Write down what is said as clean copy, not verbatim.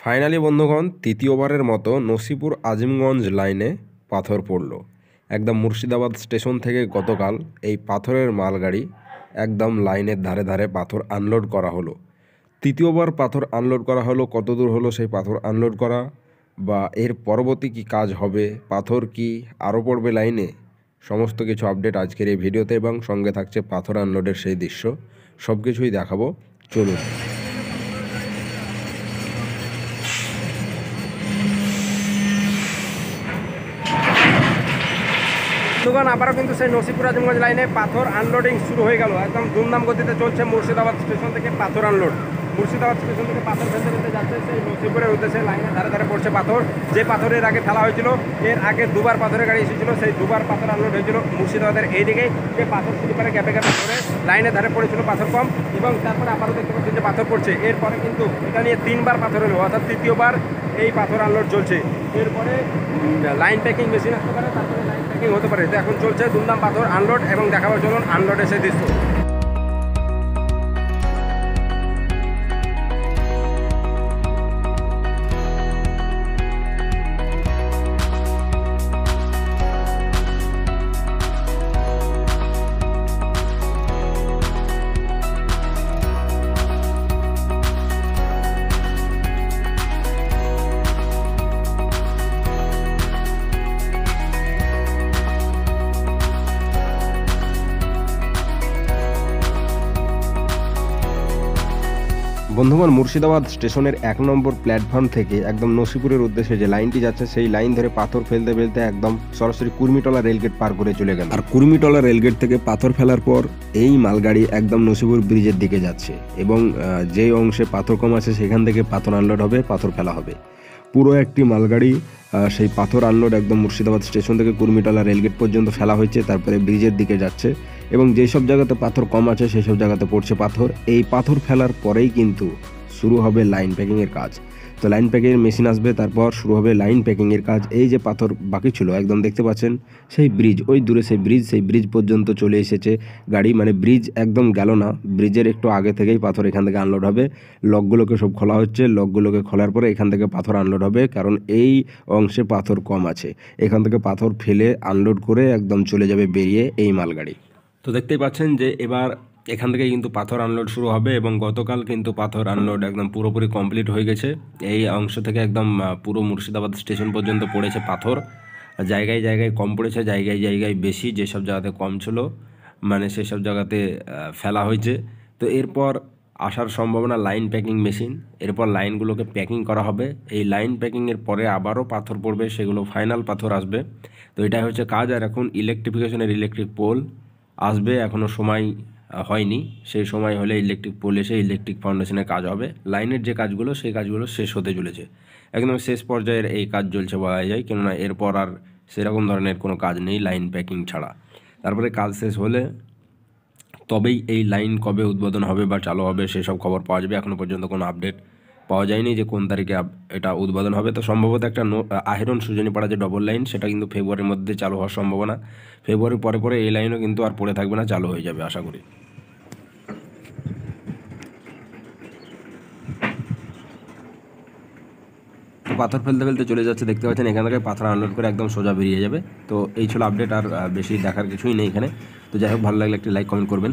Finally বন্ধুগণ, তৃতীয়বারের মতো নসিপুর আজিমগঞ্জ লাইনে পাথর পড়ল। একদম মুর্শিদাবাদ স্টেশন থেকে গতকাল এই পাথরের মালগাড়ি একদম লাইনের ধারে ধারে পাথর আনলোড করা হলো। তৃতীয়বার পাথর আনলোড করা হলো। কত দূর হলো সেই পাথর আনলোড করা, বা এর পরবর্তী কি কাজ হবে, পাথর কি আরও পড়বে লাইনে, সমস্ত কিছু আপডেট আজকের এই ভিডিওতে, এবং সঙ্গে থাকছে পাথর আনলোডের সেই দৃশ্য। সব কিছুই দেখাবো, চলুন। দোকান আবারও কিন্তু সেই নসিপুর আজিমগঞ্জ লাইনে পাথর আনলোডিং শুরু হয়ে গেল। একদম দুমদাম গতিতে চলছে মুর্শিদাবাদ স্টেশন থেকে পাথর আনলোড। মুর্শিদাবাদ স্টেশন থেকে পাথর ফেলতে ফেলতে যাচ্ছে সেই নসিপুরের উদ্দেশ্যে। লাইনের ধারে ধারে পড়ছে পাথর। যে পাথরের আগে ফেলা হয়েছিল, এর আগে দুবার পাথরের গাড়ি এসেছিল, সেই দুবার পাথর আনলোড হয়েছিল মুর্শিদাবাদের এইদিকেই। যে পাথর স্লিপারে গ্যাপে গ্যাপে পড়ে লাইনের ধারে পড়েছিল পাথর কম, এবং তারপরে আবারও দেখতে পাচ্ছি যে পাথর পড়ছে। এরপরে কিন্তু এটা নিয়ে তিনবার পাথর হলো, অর্থাৎ তৃতীয়বার এই পাথর আনলোড চলছে। এরপরে লাইন প্যাকিং মেশিন আসতে পারে, তারপরে লাইন প্যাকিং হতে পারে। তো এখন চলছে দুমদাম পাথর আনলোড, এবং দেখাবো চলুন আনলোডের সেই দৃশ্য। বন্ধুগণ, মুর্শিদাবাদ স্টেশনের 1 নম্বর প্ল্যাটফর্ম থেকে একদম নসিপুরের উদ্দেশ্যে যে লাইনটি যাচ্ছে, সেই লাইন ধরে পাথর ফেলতে ফেলতে একদম সরাসরি কুর্মিটলা রেলগেট পার করে চলে গেল। আর কুর্মিটলা রেলগেট থেকে পাথর ফেলার পর এই মালগাড়ি একদম নসিপুর ব্রিজের দিকে যাচ্ছে, এবং যে অংশে পাথর কম আছে সেখান থেকে পাথর আনলোড হবে, পাথর ফেলা হবে। পুরো একটি মালগাড়ি সেই পাথর আনলোড একদম মুর্শিদাবাদ স্টেশন থেকে কুর্মিটলা রেলগেট পর্যন্ত ফেলা হয়েছে, তারপরে ব্রিজের দিকে যাচ্ছে, এবং যেসব জায়গাতে পাথর কম আছে সেই সব জায়গাতে পড়ছে পাথর। এই পাথর ফেলার পরেই কিন্তু শুরু হবে লাইন প্যাকিংয়ের কাজ। তো লাইন প্যাকিংয়ের মেশিন আসবে, তারপর শুরু হবে লাইন প্যাকিংয়ের কাজ। এই যে পাথর বাকি ছিল একদম দেখতে পাচ্ছেন সেই ব্রিজ, ওই দূরে সেই ব্রিজ পর্যন্ত চলে এসেছে গাড়ি। মানে ব্রিজ একদম গেল না, ব্রিজের একটু আগে থেকেই পাথর এখান থেকে আনলোড হবে। লকগুলোকে সব খোলা হচ্ছে, লকগুলোকে খোলার পরে এখান থেকে পাথর আনলোড হবে, কারণ এই অংশে পাথর কম আছে। এখান থেকে পাথর ফেলে আনলোড করে একদম চলে যাবে বেরিয়ে এই মালগাড়ি। তো দেখতেই পাচ্ছেন যে এবার এখান থেকে কিন্তু পাথর আনলোড শুরু হবে, এবং গতকাল কিন্তু পাথর আনলোড একদম পুরোপুরি কমপ্লিট হয়ে গেছে। এই অংশ থেকে একদম পুরো মুর্শিদাবাদ স্টেশন পর্যন্ত পড়েছে পাথর। জায়গায় জায়গায় কম পড়েছে, জায়গায় জায়গায় বেশি। যেসব জায়গাতে কম ছিল মানে সেসব জায়গাতে ফেলা হয়েছে। তো এরপর আসার সম্ভাবনা লাইন প্যাকিং মেশিন, এরপর লাইনগুলোকে প্যাকিং করা হবে। এই লাইন প্যাকিংয়ের পরে আবারও পাথর পড়বে, সেগুলো ফাইনাল পাথর আসবে। তো এটাই হচ্ছে কাজ। আর এখন ইলেকট্রিফিকেশনের ইলেকট্রিক পোল আসবে, এখনও সময় হয়নি। সেই সময় হলে ইলেকট্রিক পোল এসে ইলেকট্রিক ফাউন্ডেশনের কাজ হবে। লাইনের যে কাজগুলো সেই কাজগুলো শেষ হতে চলেছে, একদম শেষ পর্যায়ের এই কাজ চলছে বলা যায়, কেননা এরপর আর সেরকম ধরনের কোনো কাজ নেই লাইন প্যাকিং ছাড়া। তারপরে কাজ শেষ হলে তবেই এই লাইন কবে উদ্বোধন হবে বা চালু হবে সেসব খবর পাওয়া যাবে। এখনও পর্যন্ত কোনো আপডেট পাওয়া যায়নি যে কোন তারিখে এটা উদ্বোধন হবে। তো সম্ভবত একটা আহিরন সুজনীপাড়া যে ডবল লাইন, সেটা কিন্তু ফেব্রুয়ারির মধ্যে চালু হওয়ার সম্ভাবনা। ফেব্রুয়ারির পরে পরে এই লাইনও কিন্তু আর পড়ে থাকবে না, চালু হয়ে যাবে আশা করি। তো পাথর ফেলতে ফেলতে চলে যাচ্ছে, দেখতে পাচ্ছেন এখান থেকে পাথর আনলোড করে একদম সোজা বেরিয়ে যাবে। তো এই ছিল আপডেট, আর বেশি দেখার কিছুই নেই এখানে। তো যাই হোক, ভালো লাগলে একটি লাইক কমেন্ট করবেন।